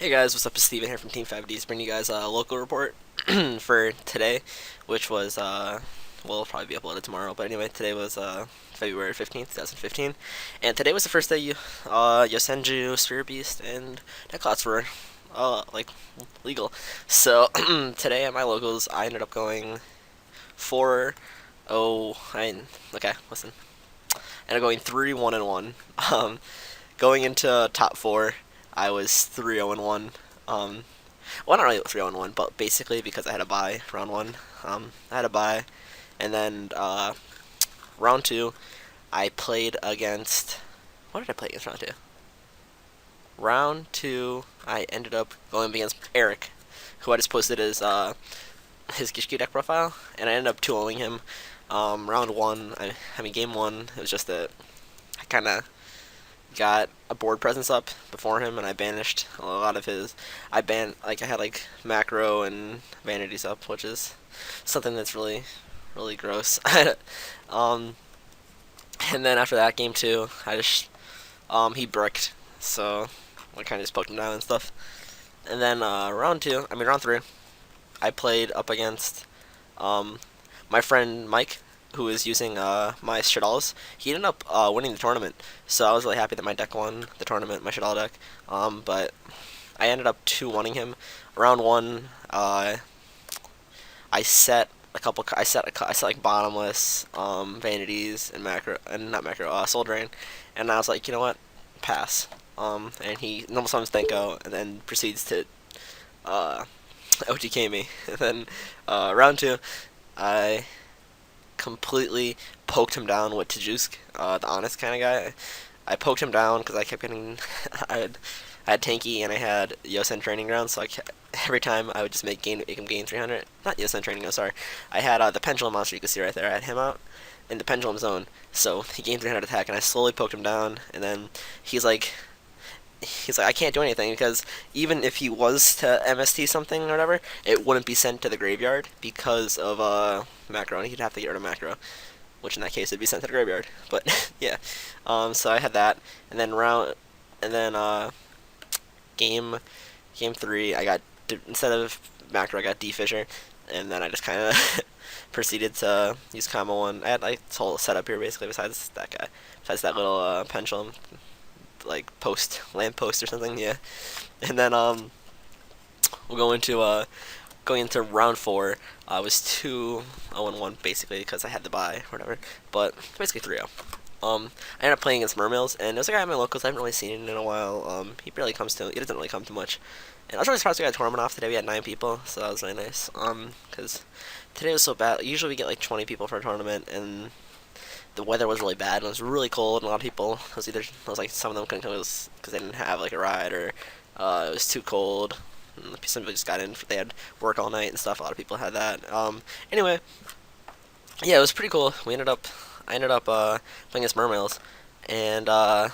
Hey guys, what's up? It's Steven here from Team 5Ds, bringing you guys a local report for today, which was, well, it'll probably be uploaded tomorrow, but anyway, today was February 15th, 2015, and today was the first day Yosenju, Spirit Beast, and Decklots were, like, legal. So, today at my locals, I ended up going 4-0, okay, listen, I ended up going 3-1 and 1. Going into top 4, I was 3-0 and 1. Well, not really 3-0 and 1, but basically because I had a bye round 1. I had a bye, and then round 2, I played against. What did I play against round 2? Round 2, I ended up going up against Eric, who I just posted his Gishki deck profile, and I ended up 2-0ing him. Round 1, I mean, game 1, it was just that I kind of got a board presence up before him, and I banished a lot of his. I had like macro and vanities up, which is something that's really, really gross. um, and then after that, game 2, I just he bricked, so I kind of just poked him down and stuff. And then round 3, I played up against um, my friend Mike, who was using my Shadalls. He ended up winning the tournament, so I was really happy that my deck won the tournament, my Shadal deck. But I ended up 2-1ing him. Round 1, I set a couple. I set like bottomless, vanities and macro and not macro, soul drain, and I was like, you know what, pass. And he normal summons Thenko, and then proceeds to uh, OTK me. And then round 2, I completely poked him down with Tajusk, the honest kind of guy. I poked him down because I kept getting. I had Tanky and I had Yosen Training Ground, so every time I would just make him gain 300. Not Yosen Training Ground, sorry. I had the Pendulum monster you can see right there. I had him out in the Pendulum zone, so he gained 300 attack, and I slowly poked him down, and then he's like, I can't do anything because even if he was to MST something or whatever, it wouldn't be sent to the graveyard because of macro, and he'd have to get rid of macro, which in that case it'd be sent to the graveyard. But yeah, so I had that, and then game game 3, I got instead of macro, I got D Fissure, and then I just kind of proceeded to use combo 1. I had like this whole setup here basically besides that guy, besides that little pendulum like lamp post or something, yeah. And then we'll going into round 4. I was 2-0-1 basically because I had the bye or whatever, but basically 3-0. I ended up playing against Mermails, and it was a guy at my locals. I haven't really seen him in a while. He barely comes to. He doesn't really come to much. And I was really surprised we got a tournament off today. We had 9 people, so that was really nice. Because today was so bad. Usually we get like 20 people for a tournament, and the weather was really bad. And it was really cold, and a lot of people. It was like some of them couldn't come because they didn't have like a ride, or it was too cold. And some people just got in. They had work all night and stuff. A lot of people had that. Anyway, yeah, it was pretty cool. I ended up playing against Mermails, and I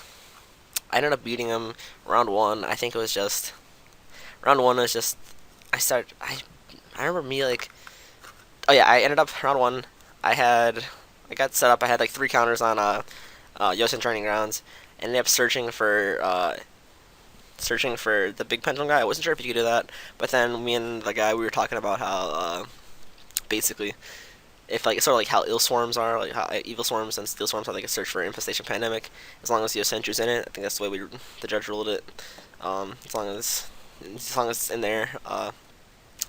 ended up beating him round 1. I think it was just round 1 was just I remember me like, oh yeah, I ended up round 1. I got set up. I had like 3 counters on Yosen Training Grounds. Ended up searching for the big pendulum guy. I wasn't sure if you could do that, but then me and the guy, we were talking about how basically if like sort of like how ill swarms are, like how evil swarms and steel swarms, how they can search for infestation pandemic. As long as the Yosenju's in it, I think that's the way the judge ruled it. As long as it's in there,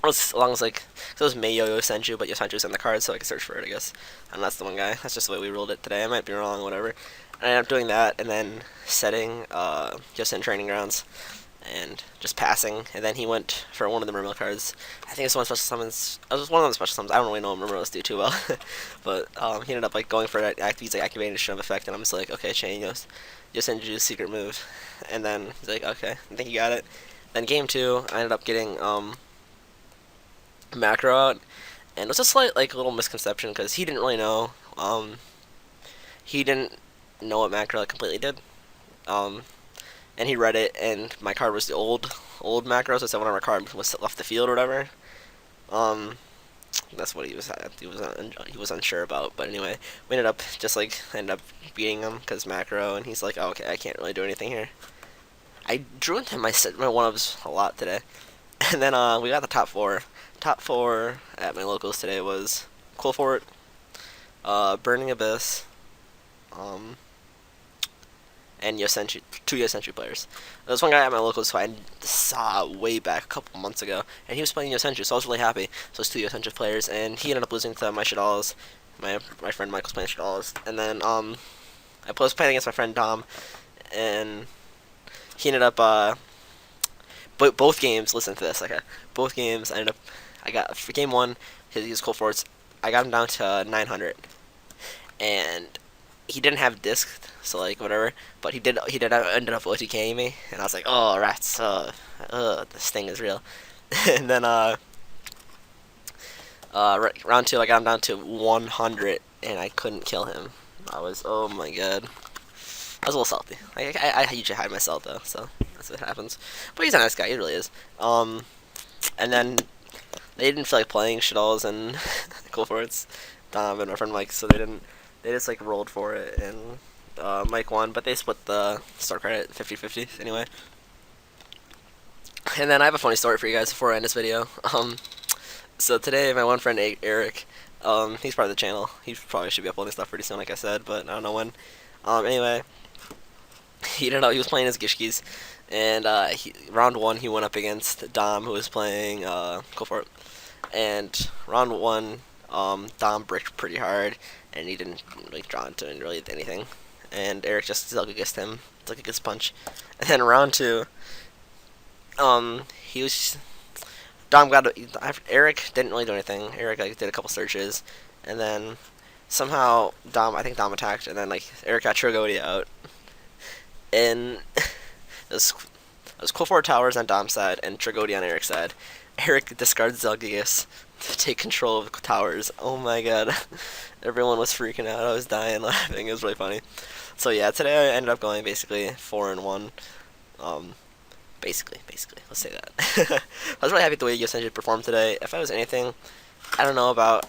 as long as like, so it was Mayo Yosenju, but Yosenju's in the card, so I can search for it, I guess. And that's the one guy. That's just the way we ruled it today. I might be wrong, whatever. I ended up doing that, and then setting Yosen Training Grounds, and just passing. And then he went for one of the Mermail cards. I think it's one of the special summons. It was one of the special summons. I don't really know what Mermails do too well, but he ended up like going for it. He's like activating the Shrimp effect, and I'm just like, okay, chain Yosenju's secret move, and then he's like, okay, I think you got it. Then game 2, I ended up getting macro out, and it was a slight like little misconception because he didn't really know. He didn't know what macro completely did. And he read it, and my card was the old macro, so it said whenever a card was left the field or whatever. That's what he was unsure about. But anyway, we ended up beating him because macro, and he's like, oh, okay, I can't really do anything here. I drew into my one-ups a lot today. And then we got the top four. Top four at my locals today was Cool Fort, Burning Abyss, um, and Yosenju, two Yosenju players. There was one guy at my locals who I saw way back a couple months ago, and he was playing Yosenju, so I was really happy. So it's two Yosenju players, and he ended up losing to my Shadalls. My friend Michael's playing Shadalls, and then I was playing against my friend Dom, and he ended up but both games. Listen to this, okay? Both games, I got for game one, his Cold Forts. I got him down to 900, and he didn't have disc, so like whatever. But he did ended up OTKing me, and I was like, oh rats, this thing is real. And then round two, I got him down to 100, and I couldn't kill him. Oh my god. I was a little salty. I usually hide myself though, so that's what happens. But he's a nice guy, he really is. And then they didn't feel like playing Shadalls and Cool Forts, Dom and my friend Mike, so they didn't. They just like rolled for it, and Mike won, but they split the start credit 50-50 anyway. And then I have a funny story for you guys before I end this video. So today my one friend Eric, he's part of the channel. He probably should be uploading stuff pretty soon, like I said, but I don't know when. Anyway, he was playing his Gishkis, and round one he went up against Dom, who was playing Go For It. And round one, Dom bricked pretty hard, and he didn't really draw into really anything. And Eric just Zelgagissed him, Zelgagiss punch. And then round two, he was Eric didn't really do anything. Eric like did a couple searches, and then somehow I think Dom attacked, and then like Eric got Tragodia out, and it was Cool 4 Towers on Dom's side and Tragodia on Eric's side. Eric discards Zelgius to take control of towers. Oh my god. Everyone was freaking out. I was dying laughing. It was really funny. So yeah, today I ended up going basically 4-1. Basically, let's say that. I was really happy with the way Yosenju performed today. If I was anything, I don't know about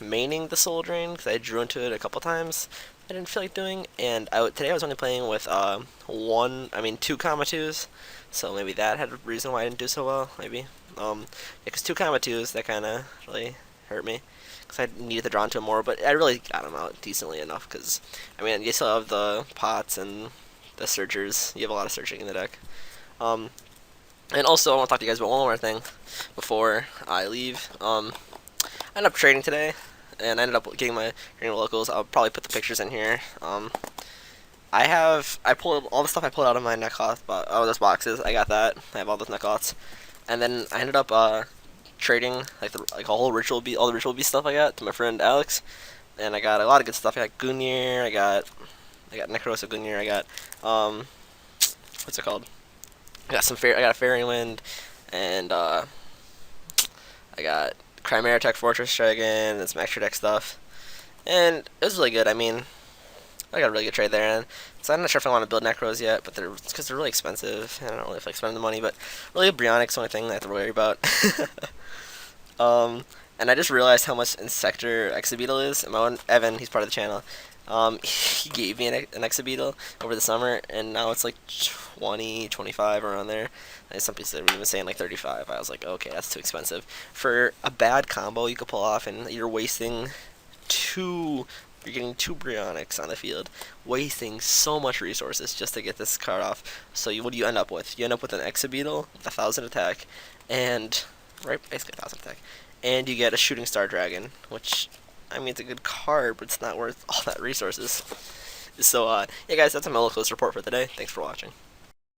maining the Soul Drain, because I drew into it a couple times. I didn't feel like doing, and today I was only playing with two comma 2s, so maybe that had a reason why I didn't do so well, maybe. Because 2 comma 2s, that kind of really hurt me, because I needed to draw into more, but I really got them out decently enough, because, I mean, you still have the pots and the searchers. You have a lot of searching in the deck. And also, I want to talk to you guys about one more thing before I leave. I ended up trading today, and I ended up getting my locals. I'll probably put the pictures in here. I pulled all the stuff I pulled out of my neckcloth, those boxes. I got that. I have all those neckcloths, and then I ended up trading like all the ritual beast stuff I got to my friend Alex, and I got a lot of good stuff. I got Gunir, I got Necrosa Gunir, I got what's it called? I got a Fairy Wind, and I got Chimera Tech Fortress Dragon and some extra deck stuff, and it was really good. I mean, I got a really good trade there, and so I'm not sure if I want to build Necros yet, but because they're really expensive, and I don't really feel like spending the money. But really, Brionic's the only thing I have to worry about. And I just realized how much Insector Exabeetle is. And my one Evan, he's part of the channel. He gave me an Exabeetle over the summer, and now it's like 20, 25 around there. And some people were even saying like 35. I was like, okay, that's too expensive for a bad combo you could pull off, and you're wasting You're getting 2 Brionics on the field, wasting so much resources just to get this card off. So what do you end up with? You end up with an Exabeetle with 1,000 attack, and basically 1,000 attack, and you get a Shooting Star Dragon, which, I mean, it's a good card, but it's not worth all that resources. So yeah, guys, that's my low close report for today. Thanks for watching.